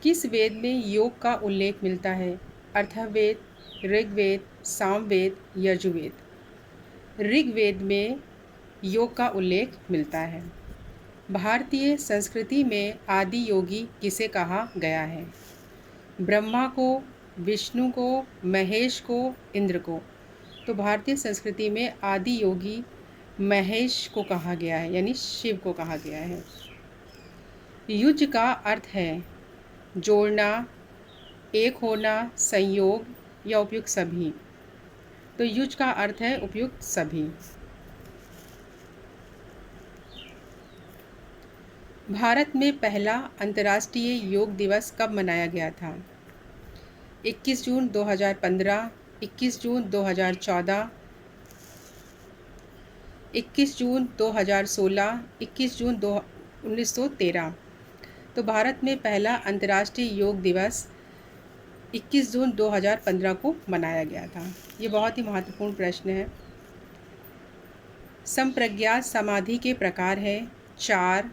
किस वेद में योग का उल्लेख मिलता है? अथर्ववेद, ऋग्वेद, सामवेद, यजुर्वेद। ऋग्वेद में योग का उल्लेख मिलता है। भारतीय संस्कृति में आदि योगी किसे कहा गया है? ब्रह्मा को, विष्णु को, महेश को, इंद्र को। तो भारतीय संस्कृति में आदि योगी महेश को कहा गया है, यानी शिव को कहा गया है। युज का अर्थ है जोड़ना, एक होना, संयोग या उपयुक्त सभी। तो युज का अर्थ है उपयुक्त सभी। भारत में पहला अंतर्राष्ट्रीय योग दिवस कब मनाया गया था? 21 जून 2015, 21 जून 2014, 21 जून 2016, 21 जून 1913। तो भारत में पहला अंतर्राष्ट्रीय योग दिवस 21 जून 2015 को मनाया गया था। ये बहुत ही महत्वपूर्ण प्रश्न है। संप्रज्ञात समाधि के प्रकार है 4,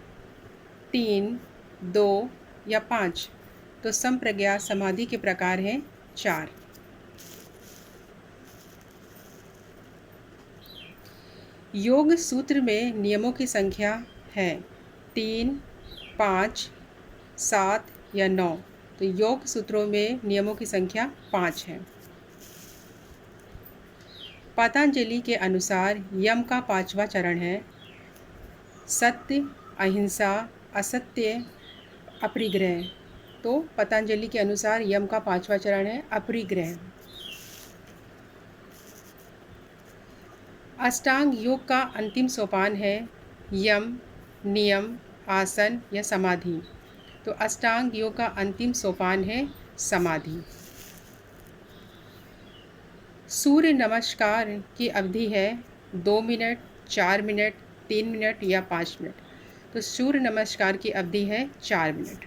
3, 2 या 5। तो संप्रज्ञात समाधि के प्रकार हैं 4। योग सूत्र में नियमों की संख्या है 3, 5, 7 या 9। तो योग सूत्रों में नियमों की संख्या 5 है। पतंजलि के अनुसार यम का 5वां चरण है सत्य, अहिंसा, असत्य, अपरिग्रह। तो पतंजलि के अनुसार यम का 5वां चरण है अपरिग्रह। अष्टांग योग का अंतिम सोपान है यम, नियम, आसन या समाधि। तो अष्टांग योग का अंतिम सोपान है समाधि। सूर्य नमस्कार की अवधि है 2 मिनट, 4 मिनट, 3 मिनट या 5 मिनट। तो सूर्य नमस्कार की अवधि है 4 मिनट।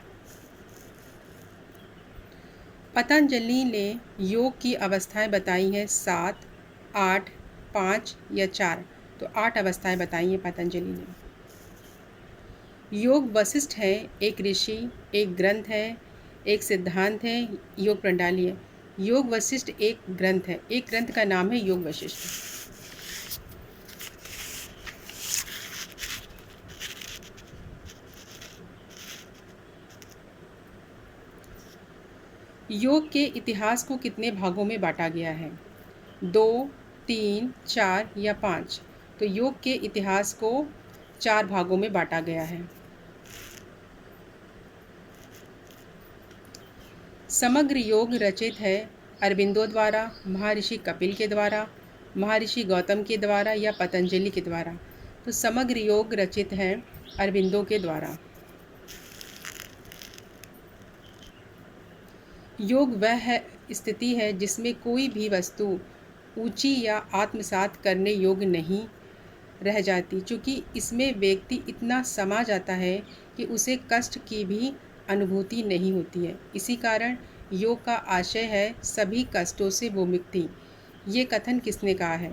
पतंजलि ने योग की अवस्थाएं बताई हैं 7, 8, 5 या 4। तो 8 अवस्थाएं बताई हैं पतंजलि ने। योग वशिष्ठ है एक ऋषि, एक ग्रंथ है, एक सिद्धांत है, योग प्रणाली है। योग वशिष्ठ एक ग्रंथ है, एक ग्रंथ का नाम है योग वशिष्ठ। योग के इतिहास को कितने भागों में बांटा गया है? 2, 3, 4 या 5। तो योग के इतिहास को 4 भागों में बांटा गया है। समग्र योग रचित है अरबिंदो द्वारा, महर्षि कपिल के द्वारा, महर्षि गौतम के द्वारा या पतंजलि के द्वारा। तो समग्र योग रचित है अरबिंदो के द्वारा। योग वह स्थिति है जिसमें कोई भी वस्तु ऊंची या आत्मसात करने योग्य नहीं रह जाती, क्योंकि इसमें व्यक्ति इतना समा जाता है कि उसे कष्ट की भी अनुभूति नहीं होती है। इसी कारण योग का आशय है सभी कष्टों से वो मुक्ति। ये कथन किसने कहा है?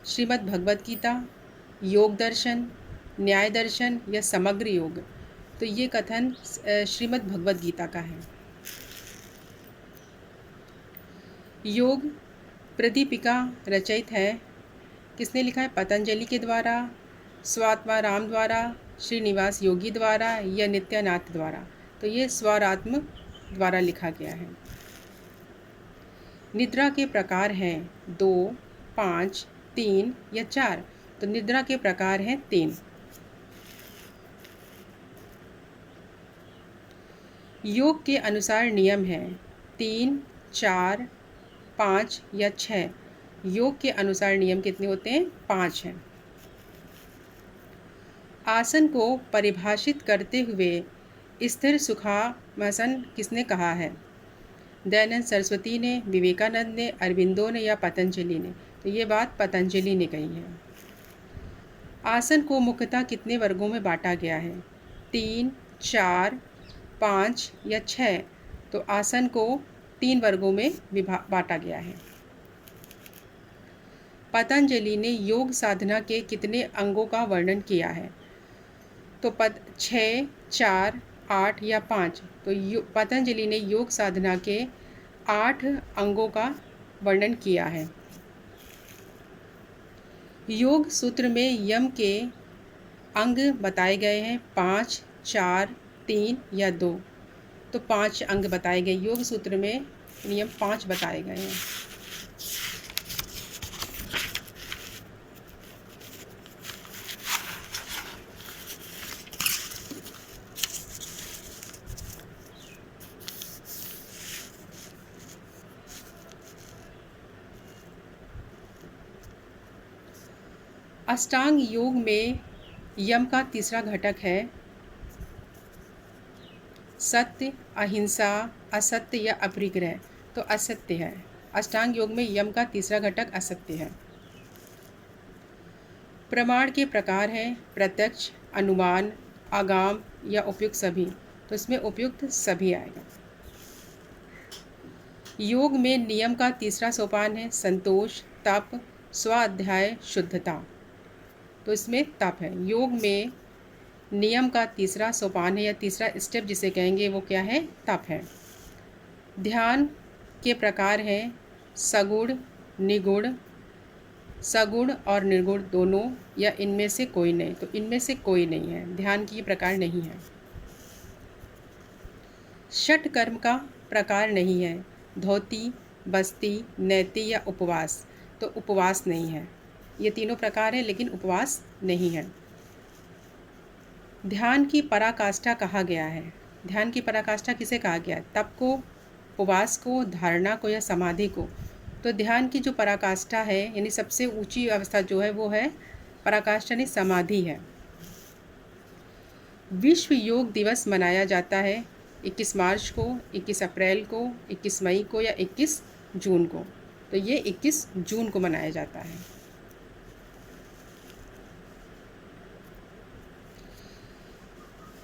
श्रीमद् भगवद गीता, योग दर्शन, न्याय दर्शन या समग्र योग। तो ये कथन श्रीमद् भगवद गीता का है। योग प्रदीपिका रचयित है किसने लिखा है? पतंजलि के द्वारा, स्वात्माराम द्वारा, श्रीनिवास योगी द्वारा या नित्यानाथ द्वारा। तो ये स्वारात्म द्वारा लिखा गया है। निद्रा के प्रकार हैं 2, 5, 3 या 4। तो निद्रा के प्रकार हैं 3। योग के अनुसार नियम है 3, 4, 5 या 6। योग के अनुसार नियम कितने होते हैं? 5 हैं। आसन को परिभाषित करते हुए स्थिर सुखासन किसने कहा है? दयानंद सरस्वती ने, विवेकानंद ने, अरबिंदो ने या पतंजलि ने। तो ये बात पतंजलि ने कही है। आसन को मुख्यतः कितने वर्गों में बांटा गया है? 3, 4, 5 या 6। तो आसन को 3 वर्गों में बांटा गया है। पतंजलि ने योग साधना के कितने अंगों का वर्णन किया है? तो 6, 4, 8 या 5? तो पतंजलि ने योग साधना के 8 अंगों का वर्णन किया है। योग सूत्र में यम के अंग बताए गए हैं 5, 4, 3 या 2। तो 5 अंग बताए गए, योग सूत्र में नियम 5 बताए गए हैं। अष्टांग योग में यम का तीसरा घटक है सत्य, अहिंसा, असत्य या अपरिग्रह। तो असत्य है। अष्टांग योग में यम का तीसरा घटक असत्य है। प्रमाण के प्रकार हैं प्रत्यक्ष, अनुमान, आगाम या उपयुक्त सभी। तो इसमें उपयुक्त सभी आएगा। योग में नियम का तीसरा सोपान है संतोष, तप, स्वाध्याय, शुद्धता। तो इसमें तप है। योग में नियम का तीसरा सोपान है या तीसरा स्टेप जिसे कहेंगे वो क्या है? तप है। ध्यान के प्रकार हैं सगुण, निगुण, सगुण और निर्गुण दोनों या इनमें से कोई नहीं। तो इनमें से कोई नहीं है, ध्यान की प्रकार नहीं है। षट कर्म का प्रकार नहीं है धोती, बस्ती, नैति या उपवास। तो उपवास नहीं है। ये तीनों प्रकार है लेकिन उपवास नहीं है। ध्यान की पराकाष्ठा कहा गया है। ध्यान की पराकाष्ठा किसे कहा गया है? तप को, उपवास को, धारणा को या समाधि को। तो ध्यान की जो पराकाष्ठा है यानी सबसे ऊंची अवस्था जो है वो है पराकाष्ठा यानी समाधि है। विश्व योग दिवस मनाया जाता है 21 मार्च को, 21 अप्रैल को, 21 मई को या 21 जून को। तो ये 21 जून को मनाया जाता है।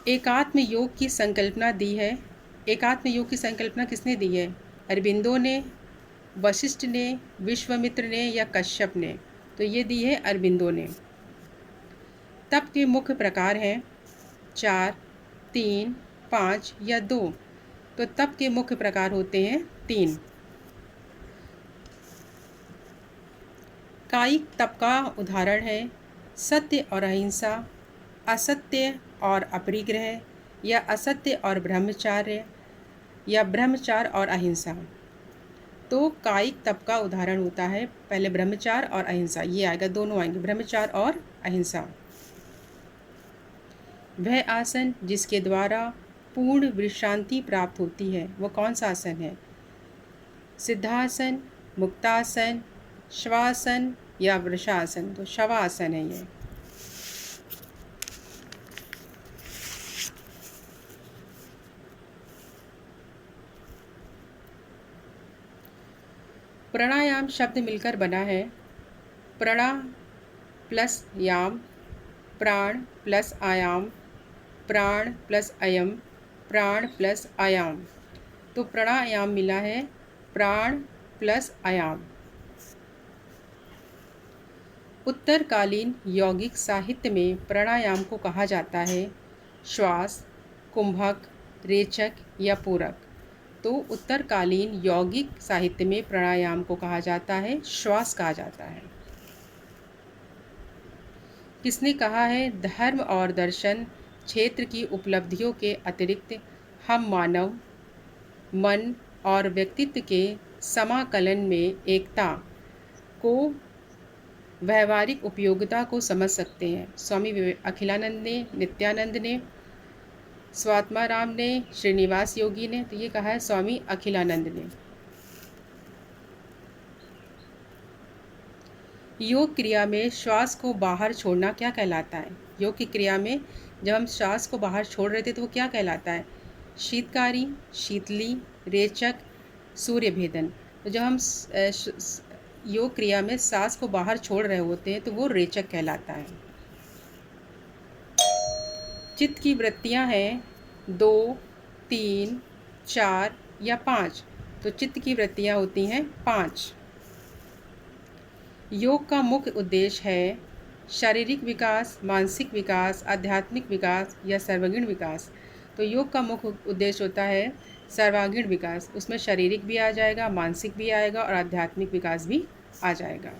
एकात्म योग की संकल्पना दी है। एकात्म योग की संकल्पना किसने दी है? अरबिंदो ने, वशिष्ठ ने, विश्वामित्र ने या कश्यप ने। तो ये दी है अरबिंदो ने। तप के मुख्य प्रकार हैं 4, 3, 5 या 2। तो तप के मुख्य प्रकार होते हैं 3। कायिक तप का उदाहरण है सत्य और अहिंसा, असत्य और अपरिग्रह या असत्य और ब्रह्मचार्य या ब्रह्मचार और अहिंसा। तो कायिक तप का उदाहरण होता है पहले ब्रह्मचार और अहिंसा, ये आएगा, दोनों आएंगे, ब्रह्मचार और अहिंसा। वह आसन जिसके द्वारा पूर्ण विश्रांति प्राप्त होती है वो कौन सा आसन है? सिद्धासन, मुक्तासन, श्वासन या वृषासन। तो शवासन है ये। प्राणायाम शब्द मिलकर बना है प्रणा प्लस याम, प्राण प्लस आयाम, प्राण प्लस अयम, प्राण प्लस आयाम। तो प्राणायाम मिला है प्राण प्लस आयाम। उत्तरकालीन यौगिक साहित्य में प्राणायाम को कहा जाता है श्वास, कुंभक, रेचक या पूरक। तो उत्तरकालीन यौगिक साहित्य में प्राणायाम को कहा जाता है श्वास कहा जाता है। किसने कहा है? धर्म और दर्शन क्षेत्र की उपलब्धियों के अतिरिक्त हम मानव मन और व्यक्तित्व के समाकलन में एकता को, व्यवहारिक उपयोगिता को समझ सकते हैं। स्वामी अखिलानंद ने, नित्यानंद ने, स्वात्माराम ने, श्रीनिवास योगी ने। तो ये कहा है स्वामी अखिलानंद ने। योग क्रिया में श्वास को बाहर छोड़ना क्या कहलाता है? योग की क्रिया में जब हम श्वास को बाहर छोड़ रहे थे तो वो क्या कहलाता है? शीतकारी, शीतली, रेचक, सूर्य भेदन। तो जब हम योग क्रिया में सांस को बाहर छोड़ रहे होते हैं तो वो रेचक कहलाता है। चित्त की वृत्तियां हैं 2, 3, 4 या 5। तो चित्त की वृत्तियां होती हैं 5। योग का मुख्य उद्देश्य है शारीरिक विकास, मानसिक विकास, आध्यात्मिक विकास या सर्वगुण विकास। तो योग का मुख्य उद्देश्य होता है सर्वांगीण विकास। उसमें शारीरिक भी आ जाएगा, मानसिक भी आएगा और आध्यात्मिक विकास भी आ जाएगा।